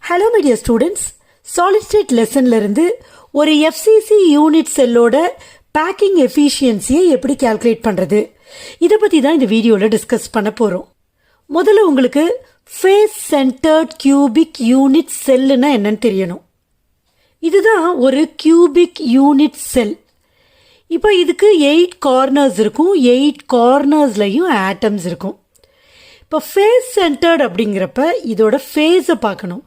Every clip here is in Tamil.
Hello my dear students, solid state lessonல இருந்து ஒரு FCC யூனிட் செல்லோட பேக்கிங் எஃபிஷியன்சியை எப்படி கால்குலேட் பண்றது இதை பத்தி தான் இந்த வீடியோல டிஸ்கஸ் பண்ண போறோம். முதல்ல உங்களுக்கு ஃபேஸ் சென்டர்ட் கியூபிக் யூனிட் செல்லுன்னா என்னன்னு தெரியணும். இதுதான் ஒரு கியூபிக் யூனிட் செல். இப்போ இதுக்கு 8 கார்னர்ஸ் இருக்கும், 8 கார்னர்ஸ்லையும் ஆட்டம்ஸ் இருக்கும். இப்போ ஃபேஸ் சென்டர்ட் அப்படிங்கிறப்ப இதோட ஃபேஸை பார்க்கணும்.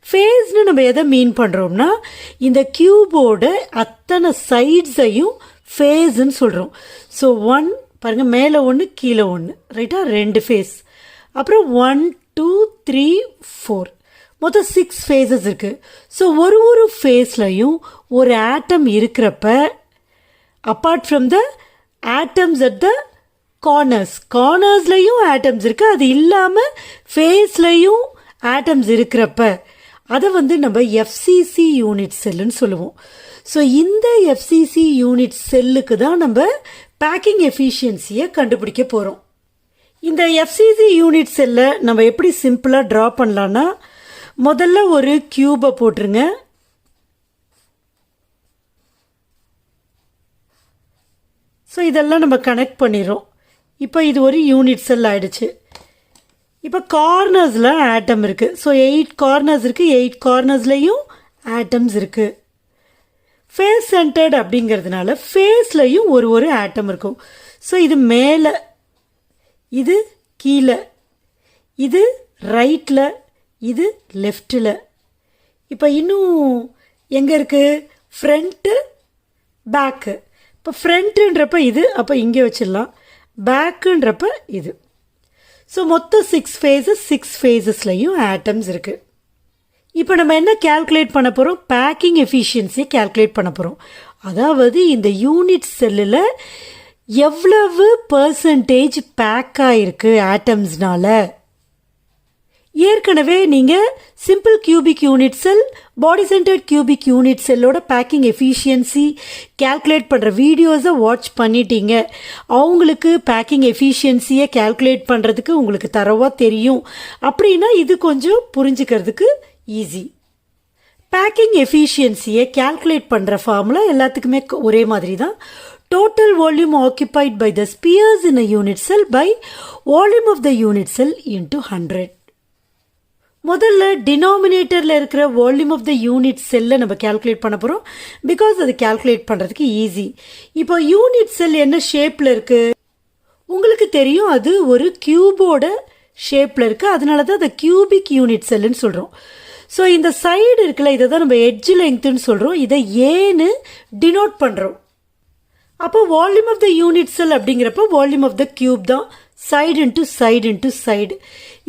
ஃபேஸ்னு நம்ம எதை மீன் பண்ணுறோம்னா இந்த கியூபோட அத்தனை சைட்ஸையும் ஃபேஸ்ன்னு சொல்கிறோம். ஸோ 1 பாருங்கள், மேலே 1 கீழே 1, ரைட்டா, 2 ஃபேஸ். அப்புறம் 1 2 3 4 மொத்தம் 6 ஃபேஸஸ் இருக்குது. ஸோ ஒரு ஃபேஸ்லையும் ஒரு ஆட்டம் இருக்கிறப்ப apart from the atoms at the கார்னர்ஸ்லையும் ஆட்டம்ஸ் இருக்குது. அது இல்லாமல் ஃபேஸ்லையும் ஆட்டம்ஸ் இருக்கிறப்ப அதை நம்ம FCC யூனிட் செல்லுன்னு சொல்லுவோம். ஸோ இந்த FCC யூனிட் செல்லுக்கு தான் நம்ம பேக்கிங் எஃபிஷியன்சியை கண்டுபிடிக்க போகிறோம். இந்த FCC யூனிட் செல்லை நம்ம எப்படி சிம்பிளாக ட்ரா பண்ணலான்னா, முதல்ல ஒரு கியூபை போட்டுருங்க. ஸோ இதெல்லாம் நம்ம கனெக்ட் பண்ணிடுறோம். இப்போ இது ஒரு யூனிட் செல் ஆயிடுச்சு. இப்போ கார்னர்ஸில் ஆட்டம் இருக்குது. ஸோ 8 கார்னர்ஸ் இருக்குது, 8 கார்னர்ஸ்லையும் ஆட்டம்ஸ் இருக்குது. ஃபேஸ் சென்டர்ட் அப்படிங்கிறதுனால ஃபேஸ்லையும் ஒரு ஆட்டம் இருக்கும். ஸோ இது மேலே, இது கீழே, இது ரைட்டில், இது லெஃப்டில். இப்போ இன்னும் எங்கே இருக்குது? Front, back. இப்போ ஃப்ரண்ட்டுன்றப்ப இது, அப்போ இங்கே வச்சிடலாம். பேக்குன்றப்ப இது. ஸோ மொத்தம் 6 ஃபேஸஸ், 6 ஃபேஸஸ்லையும் ஆட்டம்ஸ் இருக்குது. இப்போ நம்ம என்ன கால்குலேட் பண்ண போகிறோம்? பேக்கிங் எஃபிஷியன்சியை கால்குலேட் பண்ண போகிறோம். அதாவது இந்த யூனிட் செல்லில் எவ்வளவு பர்சன்டேஜ் பேக் ஆகிருக்கு ஆட்டம்ஸ்னால. ஏற்கனவே நீங்கள் simple cubic unit cell, body centred cubic unit செல்லோட பேக்கிங் எஃபிஷியன்சி கால்குலேட் பண்ணுற வீடியோஸை வாட்ச் பண்ணிட்டீங்க. அவங்களுக்கு பேக்கிங் எஃபிஷியன்சியை கால்குலேட் பண்ணுறதுக்கு உங்களுக்கு தரவாக தெரியும். அப்படின்னா இது கொஞ்சம் புரிஞ்சுக்கிறதுக்கு ஈஸி. பேக்கிங் எஃபிஷியன்சியை கால்குலேட் பண்ணுற ஃபார்முலா எல்லாத்துக்குமே ஒரே மாதிரி தான். Total volume occupied by the spheres in a unit cell by volume of the unit cell into 100. முதல்ல டினாமினேட்டரில் இருக்கிற வால்யூம் ஆஃப் த யூனிட் செல்லை நம்ம கால்குலேட் பண்ண போகிறோம். பிகாஸ் அது கால்குலேட் பண்ணுறதுக்கு ஈஸி. இப்போ யூனிட் செல் என்ன ஷேப்பில் இருக்குது உங்களுக்கு தெரியும். அது ஒரு கியூபோட ஷேப்பில் இருக்குது. அதனால தான் அதை கியூபிக் யூனிட் செல்லுன்னு சொல்கிறோம். ஸோ இந்த சைடு இருக்குல்ல, இதை தான் நம்ம எட்ஜ் லெங்க்த்துன்னு சொல்கிறோம். இதை ஏன்னு டினோட் பண்ணுறோம். அப்போ volume of the unit cell அப்படிங்கிறப்ப வால்யூம் ஆஃப் த கியூப் தான். Side into side into side.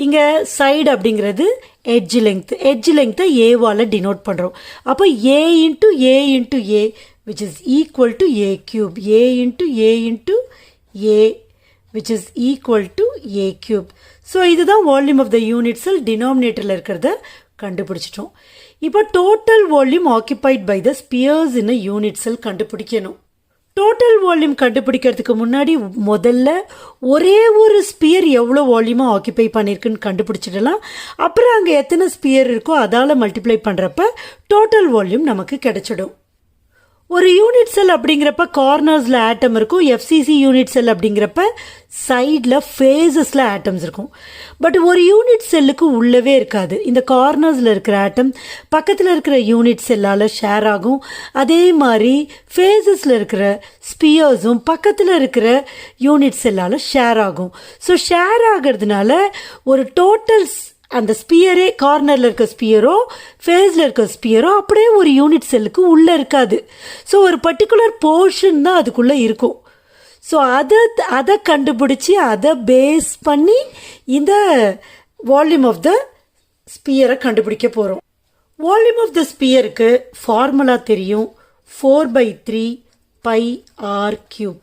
இங்கே சைடு அப்படிங்கிறது எட்ஜ் லெங்க்த்தை ஏவால் டினோட் பண்ணுறோம். அப்போ a into a into a which is equal to a cube. A into a into a which is equal to a cube. So இதுதான் volume of the unit cell. டினாமினேட்டரில் இருக்கிறத கண்டுபிடிச்சிட்டோம். இப்போ total volume occupied by the spheres in a unit cell கண்டுபிடிக்கணும். டோட்டல் வால்யூம் கண்டுபிடிக்கிறதுக்கு முன்னாடி முதல்ல ஒரே ஒரு ஸ்பியர் எவ்வளோ வால்யூமாக ஆக்கியபை பண்ணியிருக்குன்னு கண்டுபிடிச்சிடலாம். அப்புறம் அங்கே எத்தனை ஸ்பியர் இருக்கோ அதால் மல்டிப்ளை பண்ணுறப்ப டோட்டல் வால்யூம் நமக்கு கிடைச்சிடும். ஒரு யூனிட் செல் அப்படிங்கிறப்ப கார்னர்ஸில் ஆட்டம் இருக்கும். FCC யூனிட் செல் அப்படிங்கிறப்ப சைடில் ஃபேஸஸில் ஆட்டம்ஸ் இருக்கும். பட் ஒரு யூனிட் செல்லுக்கு உள்ளவே இருக்காது. இந்த கார்னர்ஸில் இருக்கிற ஆட்டம் பக்கத்தில் இருக்கிற யூனிட் செல்லால் ஷேர் ஆகும். அதே மாதிரி ஃபேஸஸில் இருக்கிற ஸ்பியர்ஸும் பக்கத்தில் இருக்கிற யூனிட் செல்லால் ஷேர் ஆகும். ஸோ ஷேர் ஆகிறதுனால ஒரு டோட்டல் அந்த ஸ்பியரே, கார்னரில் இருக்க ஸ்பியரோ ஃபேஸில் இருக்க ஸ்பியரோ அப்படியே ஒரு யூனிட் செல்லுக்கு உள்ளே இருக்காது. ஸோ ஒரு பர்டிகுலர் போர்ஷன் தான் அதுக்குள்ளே இருக்கும். ஸோ அதை கண்டுபிடிச்சி அதை பேஸ் பண்ணி இந்த வால்யூம் ஆஃப் த ஸ்பியரை கண்டுபிடிக்க போகிறோம். வால்யூம் ஆஃப் த ஸ்பியருக்கு ஃபார்முலா தெரியும், 4/3 πr³.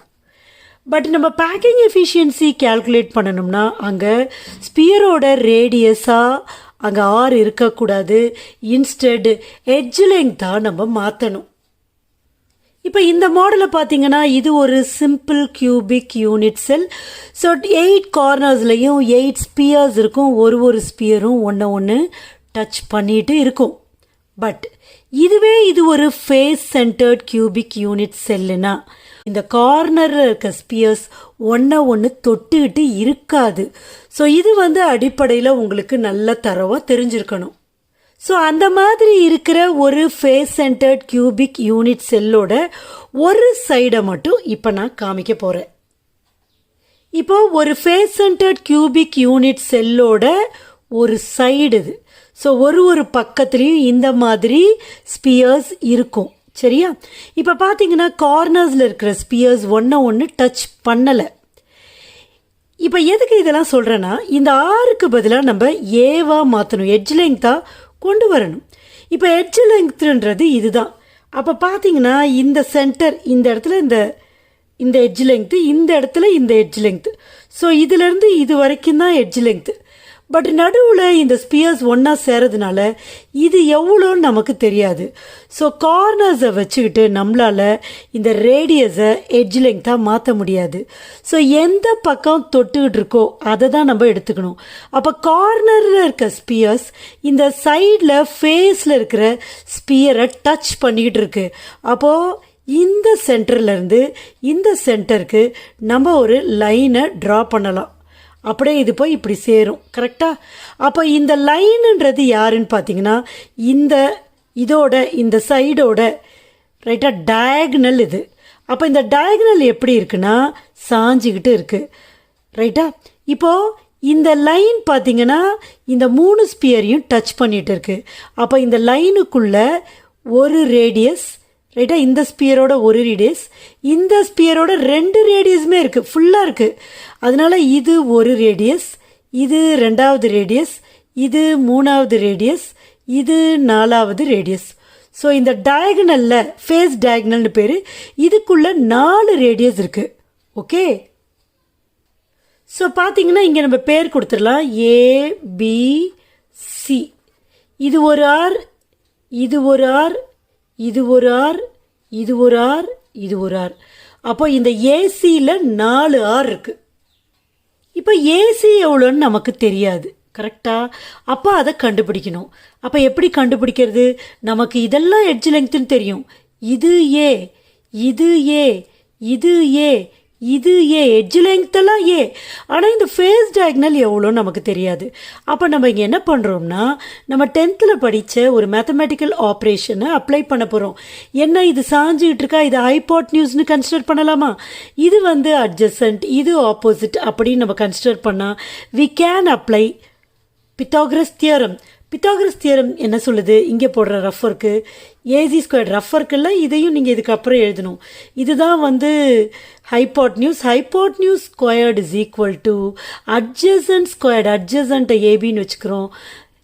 பட் நம்ம பேக்கிங் எஃபிஷியன்சி கால்குலேட் பண்ணணும்னா அங்கே ஸ்பியரோட ரேடியஸாக அங்கே ஆர் இருக்கக்கூடாது. இன்ஸ்டெட் எட்ஜ் லெங்க்த்தாக நம்ம மாற்றணும். இப்போ இந்த மாடலை பார்த்தீங்கன்னா இது ஒரு சிம்பிள் கியூபிக் யூனிட் செல். ஸோ 8 கார்னர்ஸ்லையும் 8 ஸ்பியர்ஸ் இருக்கும். ஒரு ஸ்பியரும் ஒன்று டச் பண்ணிட்டு இருக்கும். பட் இதுவே இது ஒரு ஃபேஸ் சென்டர்ட் கியூபிக் யூனிட் செல்லுனா இந்த கார்னரில் இருக்க ஸ்பியர்ஸ் ஒன்று தொட்டுக்கிட்டு இருக்காது. ஸோ இது அடிப்படையில் உங்களுக்கு நல்ல தரவாக தெரிஞ்சிருக்கணும். ஸோ அந்த மாதிரி இருக்கிற ஒரு ஃபேஸ் சென்டர்ட் கியூபிக் யூனிட் செல்லோட ஒரு சைடை மட்டும் இப்போ நான் காமிக்க போகிறேன். இப்போ ஒரு ஃபேஸ் சென்டர்ட் கியூபிக் யூனிட் செல்லோட ஒரு சைடு இது. ஸோ ஒரு பக்கத்துலேயும் இந்த மாதிரி ஸ்பியர்ஸ் இருக்கும். சரியா? இப்போ பார்த்தீங்கன்னா கார்னர்ஸில் இருக்கிற ஸ்பியர்ஸ் ஒன்று டச் பண்ணலை. இப்போ எதுக்கு இதெல்லாம் சொல்கிறேன்னா, இந்த ஆருக்கு பதிலாக நம்ம ஏவாக மாற்றணும், எட்ஜ் லெங்க்த்தாக கொண்டு வரணும். இப்போ எட்ஜ் லெங்க்த்ன்றது இதுதான். அப்போ பார்த்தீங்கன்னா இந்த சென்டர் இந்த இடத்துல இந்த எட்ஜ் லெங்க்த்து, இந்த இடத்துல இந்த எட்ஜ் லெங்க்த்து. ஸோ இதிலேருந்து இது வரைக்கும் தான் எட்ஜ் லெங்க்த்து. பட் நடுவில் இந்த ஸ்பியர்ஸ் ஒன்றா சேரதுனால இது எவ்வளோன்னு நமக்கு தெரியாது. ஸோ கார்னர்ஸை வச்சுக்கிட்டு நம்மளால் இந்த ரேடியஸை எட்ஜ் லெங்க்த்தாக மாற்ற முடியாது. ஸோ எந்த பக்கம் தொட்டுக்கிட்டு இருக்கோ அதை தான் நம்ம எடுத்துக்கணும். அப்போ கார்னரில் இருக்க ஸ்பியர்ஸ் இந்த சைடில் ஃபேஸில் இருக்கிற ஸ்பியரை டச் பண்ணிக்கிட்டு இருக்கு. அப்போது இந்த சென்டர்லேருந்து இந்த சென்டருக்கு நம்ம ஒரு லைனை ட்ரா பண்ணலாம். அப்படியே இது போய் இப்படி சேரும். கரெக்டாக? அப்போ இந்த லைனுன்றது யாருன்னு பார்த்தீங்கன்னா, இந்த சைடோட ரைட்டாக டயக்னல் இது. அப்போ இந்த டயக்னல் எப்படி இருக்குன்னா சாஞ்சிக்கிட்டு இருக்குது. ரைட்டா? இப்போது இந்த லைன் பார்த்தீங்கன்னா இந்த 3 ஸ்பியரையும் டச் பண்ணிகிட்டு இருக்குது. அப்போ இந்த லைனுக்குள்ளே ஒரு ரேடியஸ், ரைட்டா, இந்த ஸ்பியரோட ஒரு ரேடியஸ், இந்த ஸ்பியரோட 2 ரேடியஸுமே இருக்குது, ஃபுல்லாக இருக்குது. அதனால் இது ஒரு ரேடியஸ், இது 2வது ரேடியஸ், இது 3வது ரேடியஸ், இது 4வது ரேடியஸ். ஸோ இந்த டயகனலில் ஃபேஸ் டயகனல்னு பேர், இதுக்குள்ளே 4 ரேடியஸ் இருக்குது. ஓகே? ஸோ பார்த்தீங்கன்னா இங்கே நம்ம பேர் கொடுத்துடலாம், ஏபிசி. இது ஒரு ஆர், இது ஒரு ஆர், இது ஒரு ஆர், இது ஒரு ஆர், இது ஒரு ஆர். அப்போ இந்த ஏசியில் 4 ஆர் இருக்குது. இப்போ ஏசி எவ்வளோன்னு நமக்கு தெரியாது. கரெக்டாக? அப்போ அதை கண்டுபிடிக்கணும். அப்போ எப்படி கண்டுபிடிக்கிறது? நமக்கு இதெல்லாம் எட்ஜ் லெங்க்த்துன்னு தெரியும். இது ஏ, இது ஏ, இது ஏ, இது ஏ, எட்ஜ் லெங்க்த்தெல்லாம் ஏ. ஆனால் இந்த ஃபேஸ் டயக்னல் எவ்வளோன்னு நமக்கு தெரியாது. அப்போ நம்ம இங்கே என்ன பண்ணுறோம்னா, நம்ம 10th படித்த ஒரு மேத்தமேட்டிக்கல் ஆப்ரேஷனை அப்ளை பண்ண போகிறோம். என்ன, இது சாஞ்சிக்கிட்டு இருக்கா, இது ஹைபாட்னியூஸ்னு கன்சிடர் பண்ணலாமா? இது அட்ஜசன்ட், இது ஆப்போசிட் அப்படின்னு நம்ம கன்சிடர் பண்ணால் we can apply Pythagoras theorem. Pythagoras theorem என்ன சொல்லுது? இங்கே போடுற ரஃபருக்கு ஏசி ஸ்கொயர்ட் ரஃபருக்குள்ள இதையும் நீங்கள் இதுக்கப்புறம் எழுதணும். இதுதான் hypotenuse. Hypotenuse squared is equal to adjacent squared. அட்ஜசண்ட்டை ஏபின்னு வச்சுக்கிறோம்.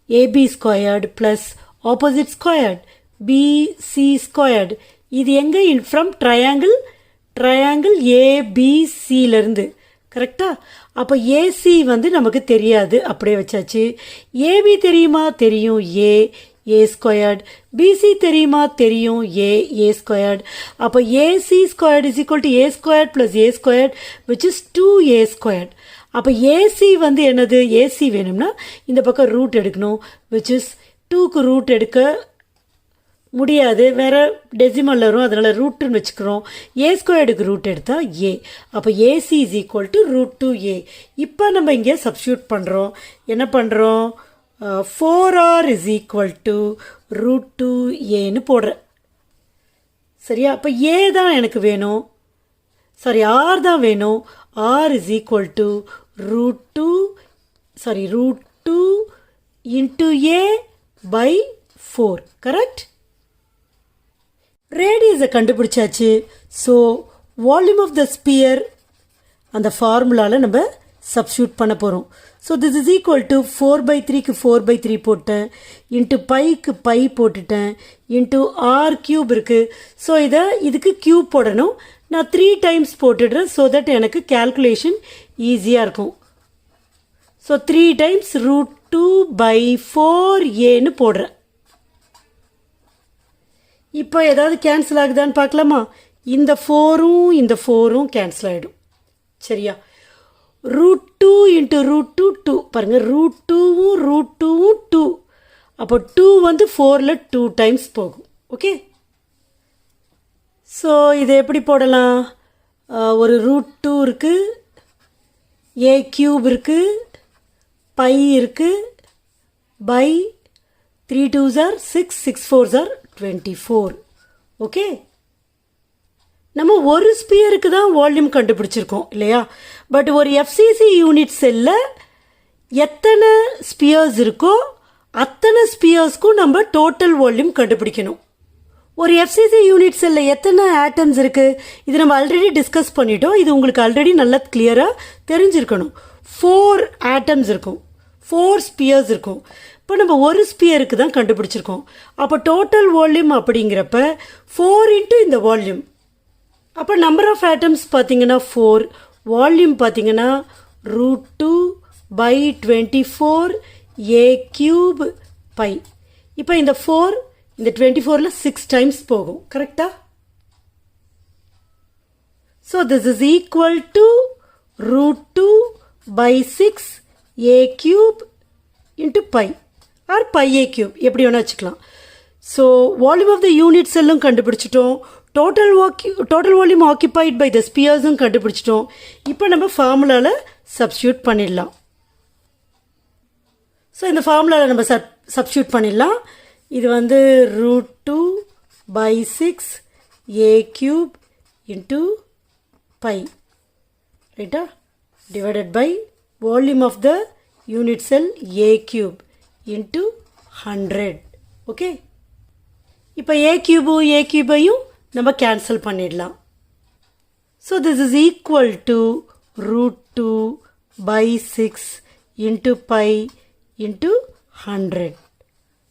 AB squared plus opposite squared BC squared. இது எங்கே? ஃப்ரம் ட்ரையாங்கிள் ஏபிசியிலேருந்து. கரெக்டாக? அப்போ ஏசி நமக்கு தெரியாது, அப்படியே வச்சாச்சு. ஏபி தெரியுமா? தெரியும், ஏ ஸ்கொயர்டு. பிசி தெரியுமா? தெரியும், ஏ ஸ்கொயர்டு. அப்போ AC squared is equal to A squared plus A squared which is 2a squared. அப்போ ஏசி என்னது? ஏசி வேணும்னா இந்த பக்கம் ரூட் எடுக்கணும், விச் இஸ் 2க்கு ரூட் எடுக்க முடியாது, வேறு டெசிமல் வரும், அதனால் ரூட்டுன்னு வச்சுக்கிறோம். ஏ ஸ்கொயர்டுக்கு ரூட் எடுத்தால் ஏ. அப்போ AC is equal to √2a. இப்போ நம்ம இங்கே சப்ஸ்டியூட் பண்ணுறோம். என்ன பண்ணுறோம்? 4r இஸ் ஈக்குவல் டு √2aன்னு போடுறேன். சரியா? அப்போ ஏ தான் எனக்கு வேணும், சாரி ஆர் தான் வேணும். R is equal to √2 into a by 4. Correct? ரேடியஸை கண்டுபிடிச்சாச்சு. So volume of the sphere அந்த ஃபார்முலாவில் நம்ம சப்ஸ்டியூட் பண்ண போகிறோம். So this is equal to 4/3க்கு 4/3 போட்டேன், இன்ட்டு பைக்கு பை போட்டுட்டேன், இன்ட்டு ஆர் கியூப் இருக்குது. ஸோ இதுக்கு கியூப் போடணும். நான் 3 டைம்ஸ் போட்டுடுறேன், ஸோ தட் எனக்கு கேல்குலேஷன் ஈஸியாக இருக்கும். ஸோ 3 டைம்ஸ் √2/4aன்னு போடுறேன். இப்போ ஏதாவது கேன்சல் ஆகுதான்னு பார்க்கலாமா? இந்த 4ம் இந்த 4ம் கேன்சல் ஆகிடும். சரியா? √2 into √2 2. பாருங்கள், √2வும் 2. அப்போ 2 வந்து 4ல் 2 டைம்ஸ் போகும். ஓகே, ஸோ இதை எப்படி போடலாம்? ஒரு √2 இருக்குது, a cube இருக்குது, pi இருக்குது, by 3 2s are 6, 6 4s are 24. Okay, நம்ம ஒரு ஸ்பியருக்கு தான் வால்யூம் கண்டுபிடிச்சிருக்கோம் இல்லையா? பட் ஒரு FCC யூனிட் செல்லில் எத்தனை ஸ்பியர்ஸ் இருக்கோ அத்தனை ஸ்பியர்ஸ்க்கும் நம்ம டோட்டல் வால்யூம் கண்டுபிடிக்கணும். ஒரு FCC யூனிட் செல்லில் எத்தனை ஆட்டம்ஸ் இருக்குது? இது நம்ம ஆல்ரெடி டிஸ்கஸ் பண்ணிட்டோம். இது உங்களுக்கு ஆல்ரெடி நல்லா கிளியராக தெரிஞ்சிருக்கணும். 4 ஆட்டம்ஸ் இருக்கும், 4 ஸ்பியர்ஸ் இருக்கும். இப்போ நம்ம ஒரு ஸ்பியருக்கு தான் கண்டுபிடிச்சிருக்கோம். அப்போ டோட்டல் வால்யூம் அப்படிங்கிறப்ப 4 இன்ட்டு இந்த வால்யூம். அப்போ நம்பர் ஆஃப் ஆட்டம்ஸ் பார்த்தீங்கன்னா 4, வால்யூம் பார்த்தீங்கன்னா √2 by 24 a cube pi. இப்போ இந்த 4 இந்த 24ல் 6 டைம்ஸ் போகும். கரெக்டா? So this is equal to √2 by 6 a cube into pi or pi a cube, எப்படி வேணா வச்சுக்கலாம். So volume of the unit செல்லும் கண்டுபிடிச்சிட்டோம், total volume occupied by the ஸ்பியர்ஸும் கண்டுபிடிச்சிட்டோம். இப்போ நம்ம ஃபார்முலாவில் சப்ஸ்டியூட் பண்ணிடலாம். ஸோ இந்த ஃபார்முலாவில் நம்ம சப்ஸ்டியூட் பண்ணிடலாம். இது வந்து √2 by 6 a cube into pi, ரைட்டா, divided by volume of the unit cell a cube into 100. Okay, இப்போ a cube-ஐயும் நம்ம கேன்சல் பண்ணிடலாம். So this is equal to √2 by 6 into pi into 100.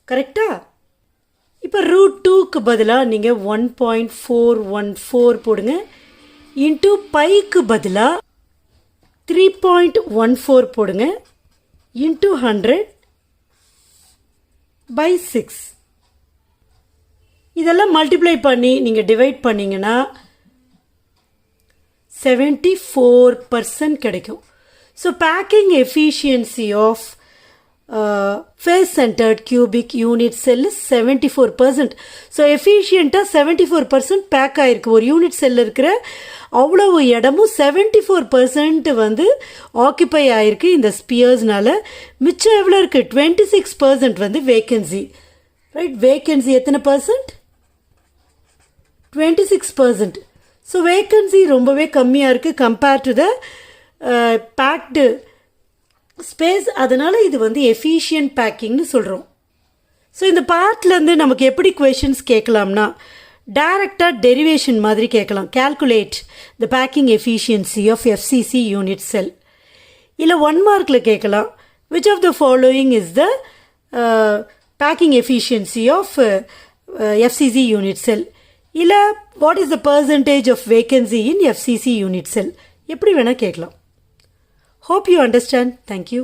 கரெக்டா? இப்போ √2க்கு பதிலாக நீங்கள் 1.414 போடுங்க, இன்ட்டு பைக்கு பதிலாக 3.14 போடுங்க, இன்ட்டு 100 by 6. இதெல்லாம் மல்டிப்ளை பண்ணி நீங்கள் டிவைட் பண்ணிங்கன்னா 74% கிடைக்கும். So packing efficiency of face centred cubic unit cell 74%. So எஃபிஷியண்ட்டாக 74% பேக் ஆகிருக்கு. ஒரு யூனிட் செல்லில் இருக்கிற அவ்வளவு இடமும் 74% வந்து ஆக்கியபை ஆகிருக்கு இந்த ஸ்பியர்ஸ்னால. மிச்சம் எவ்வளோ இருக்குது? 26% வந்து வேக்கன்சி. ரைட், வேக்கன்சி எத்தனை பர்சன்ட்? 26%. ஸோ வேக்கன்சி ரொம்பவே கம்மியாக இருக்குது compared to the packed space. அதனால் இது வந்து எஃபிஷியன்ட் பேக்கிங்னு சொல்கிறோம். ஸோ இந்த பார்ட்லேருந்து நமக்கு எப்படி கொஷின்ஸ் கேட்கலாம்னா, டைரக்டாக டெரிவேஷன் மாதிரி கேட்கலாம். Calculate the packing efficiency of FCC unit cell. இல்லை 1 மார்க்கில் கேட்கலாம், which of the following is the packing efficiency of FCC unit cell. இல்லை what is the percentage of vacancy in FCC unit cell. எப்படி வேணால் கேட்கலாம். Hope you understand. Thank you.